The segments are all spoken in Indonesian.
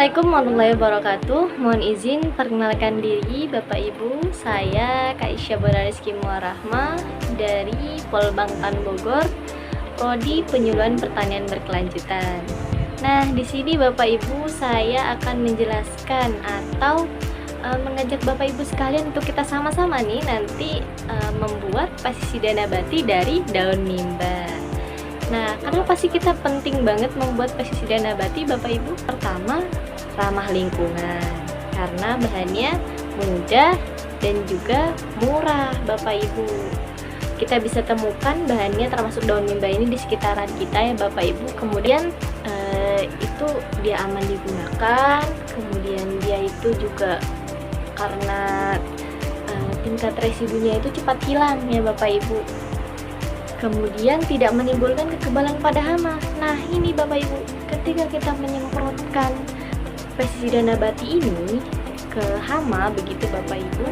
Assalamualaikum warahmatullahi wabarakatuh. Mohon izin perkenalkan diri Bapak Ibu. Saya Kak Isya Rizky Muarahma dari Polbangtan Bogor, Prodi Penyuluhan Pertanian Berkelanjutan. Nah, di sini Bapak Ibu saya akan menjelaskan atau mengajak Bapak Ibu sekalian untuk kita sama-sama nih nanti membuat pestisida nabati dari daun mimba. Nah, kenapa sih kita penting banget membuat pestisida nabati Bapak Ibu? Pertama, ramah lingkungan karena bahannya mudah dan juga murah Bapak Ibu. Kita bisa temukan bahannya termasuk daun mimba ini di sekitaran kita ya Bapak Ibu. Kemudian itu dia aman digunakan, kemudian dia itu juga karena tingkat residunya itu cepat hilang ya Bapak Ibu. Kemudian tidak menimbulkan kekebalan pada hama. Nah, ini Bapak Ibu, ketika kita menyemprotkan pestisida nabati ini ke hama begitu Bapak Ibu.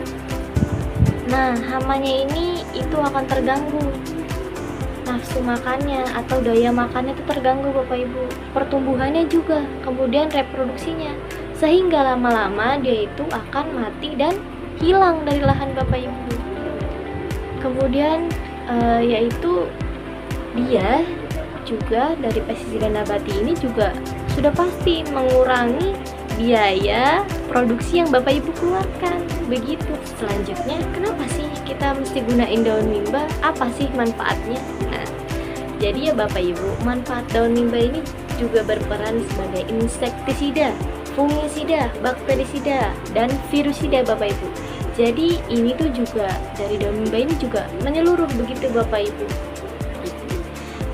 Nah, hamanya ini itu akan terganggu. Nafsu makannya atau daya makannya itu terganggu Bapak Ibu. Pertumbuhannya juga, kemudian reproduksinya. Sehingga lama-lama dia itu akan mati dan hilang dari lahan Bapak Ibu. Kemudian yaitu dia juga dari pestisida nabati ini juga sudah pasti mengurangi biaya produksi yang Bapak Ibu keluarkan. Begitu. Selanjutnya, kenapa sih kita mesti gunain daun mimba? Apa sih manfaatnya? Nah, jadi ya Bapak Ibu, manfaat daun mimba ini juga berperan sebagai insektisida, fungisida, bakterisida, dan virusida Bapak Ibu. Jadi ini tuh juga dari daun mimba ini juga menyeluruh begitu Bapak Ibu.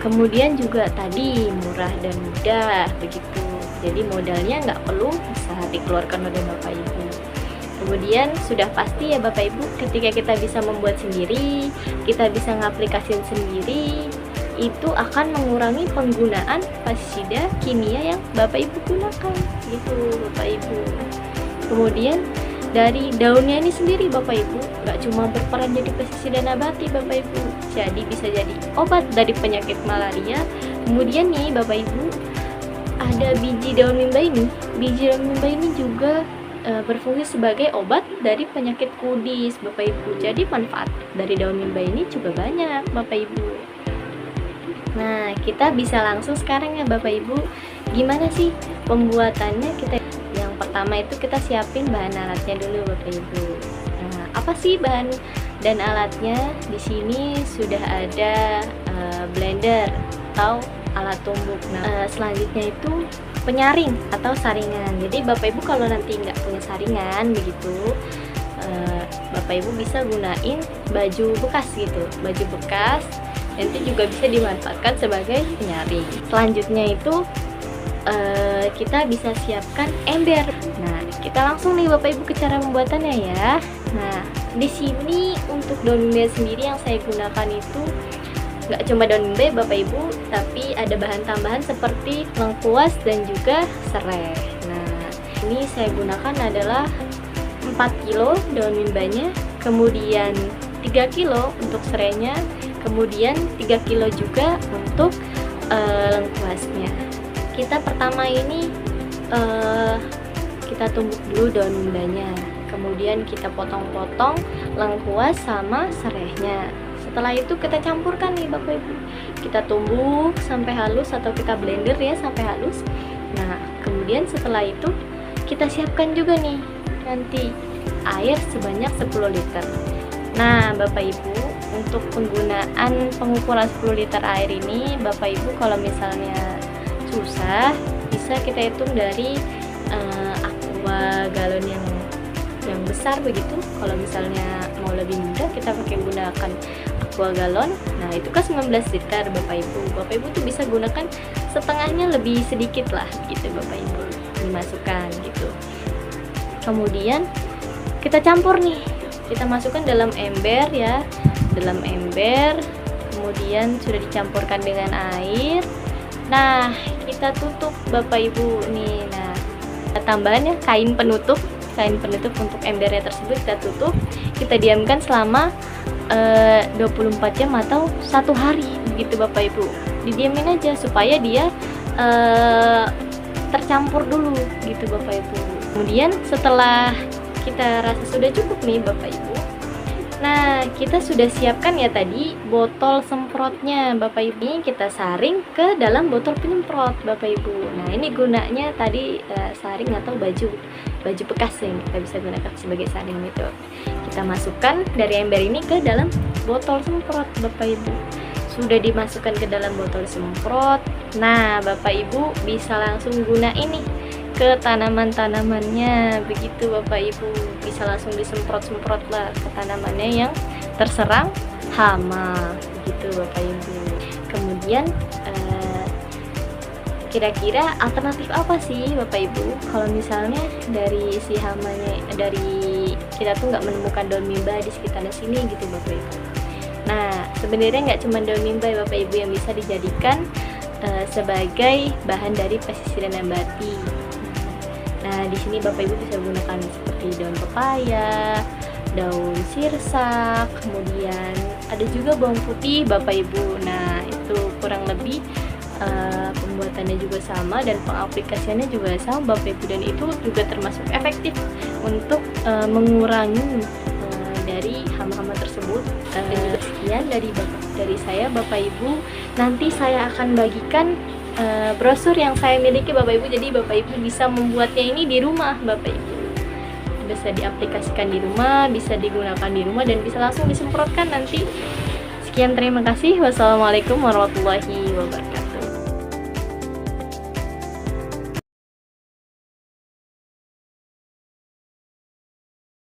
Kemudian juga tadi murah dan mudah begitu. Jadi modalnya nggak perlu usaha dikeluarkan oleh Bapak Ibu. Kemudian sudah pasti ya Bapak Ibu, ketika kita bisa membuat sendiri, kita bisa ngaplikasiin sendiri, itu akan mengurangi penggunaan pestisida kimia yang Bapak Ibu gunakan gitu Bapak Ibu. Kemudian dari daunnya ini sendiri Bapak Ibu nggak cuma berperan jadi pestisida nabati Bapak Ibu, jadi bisa jadi obat dari penyakit malaria. Kemudian nih Bapak Ibu, ada biji daun mimba ini. Biji daun mimba ini juga berfungsi sebagai obat dari penyakit kudis Bapak Ibu. Jadi manfaat dari daun mimba ini juga banyak Bapak Ibu. Nah, kita bisa langsung sekarang ya Bapak Ibu, gimana sih pembuatannya? Yang pertama itu kita siapin bahan alatnya dulu Bapak Ibu. Nah, apa sih bahan dan alatnya? Di sini sudah ada blender atau alat tumbuk. Nah, selanjutnya itu penyaring atau saringan. Jadi Bapak Ibu kalau nanti nggak punya saringan begitu, Bapak Ibu bisa gunain baju bekas gitu, baju bekas. Nanti juga bisa dimanfaatkan sebagai penyaring. Selanjutnya itu kita bisa siapkan ember. Nah, kita langsung nih Bapak Ibu ke cara pembuatannya ya. Nah, di sini untuk daun mimba sendiri yang saya gunakan itu nggak cuma daun mimba Bapak Ibu, tapi ada bahan tambahan seperti lengkuas dan juga serai. Nah, ini saya gunakan adalah 4 kilo daun mimbanya, kemudian 3 kilo untuk serainya, kemudian 3 kilo juga untuk lengkuasnya. Kita pertama ini kita tumbuk dulu daun mimbanya, kemudian kita potong-potong lengkuas sama serainya. Setelah itu kita campurkan nih Bapak Ibu, kita tumbuk sampai halus atau kita blender ya sampai halus. Nah, kemudian setelah itu kita siapkan juga nih nanti air sebanyak 10 liter. Nah Bapak Ibu, untuk penggunaan pengukuran 10 liter air ini Bapak Ibu kalau misalnya susah, bisa kita hitung dari aqua galon yang besar begitu. Kalau misalnya mau lebih mudah, kita pakai gunakan aqua galon. Nah, itu kan 19 liter Bapak Ibu. Bapak Ibu tuh bisa gunakan setengahnya, lebih sedikit lah gitu Bapak Ibu, dimasukkan gitu. Kemudian kita campur nih, kita masukkan dalam ember ya, dalam ember. Kemudian sudah dicampurkan dengan air. Nah, kita tutup Bapak Ibu nih. Nah, tambahannya kain penutup untuk embernya tersebut kita tutup, kita diamkan selama 24 jam atau 1 hari begitu Bapak Ibu. Didiamin aja supaya dia tercampur dulu gitu Bapak Ibu. Kemudian setelah kita rasa sudah cukup nih Bapak Ibu, nah kita sudah siapkan ya tadi botol semprotnya Bapak Ibu. Kita saring ke dalam botol penyemprot Bapak Ibu. Nah ini gunanya tadi saring atau baju bekas yang kita bisa gunakan sebagai saring itu. Kita masukkan dari ember ini ke dalam botol semprot Bapak Ibu. Sudah dimasukkan ke dalam botol semprot, nah Bapak Ibu bisa langsung guna ini ke tanaman-tanamannya begitu Bapak Ibu. Bisa langsung disemprot-semprot lah ke tanamannya yang terserang hama begitu Bapak Ibu. Kemudian kira-kira alternatif apa sih Bapak Ibu kalau misalnya dari si hamanya, dari kita tuh nggak menemukan daun mimba di sekitar sini gitu Bapak Ibu. Nah sebenarnya nggak cuma daun mimba Bapak Ibu yang bisa dijadikan sebagai bahan dari pestisida nabati. Nah di sini Bapak Ibu bisa gunakan seperti daun pepaya, daun sirsak, kemudian ada juga bawang putih Bapak Ibu. Nah itu kurang lebih pembuatannya juga sama dan pengaplikasiannya juga sama Bapak Ibu, dan itu juga termasuk efektif untuk mengurangi dari hama-hama tersebut. Dan juga sekian dari saya Bapak Ibu. Nanti saya akan bagikan brosur yang saya miliki Bapak Ibu, jadi Bapak Ibu bisa membuatnya ini di rumah Bapak Ibu. Bisa diaplikasikan di rumah, bisa digunakan di rumah, dan bisa langsung disemprotkan nanti. Sekian, terima kasih. Wassalamualaikum warahmatullahi wabarakatuh.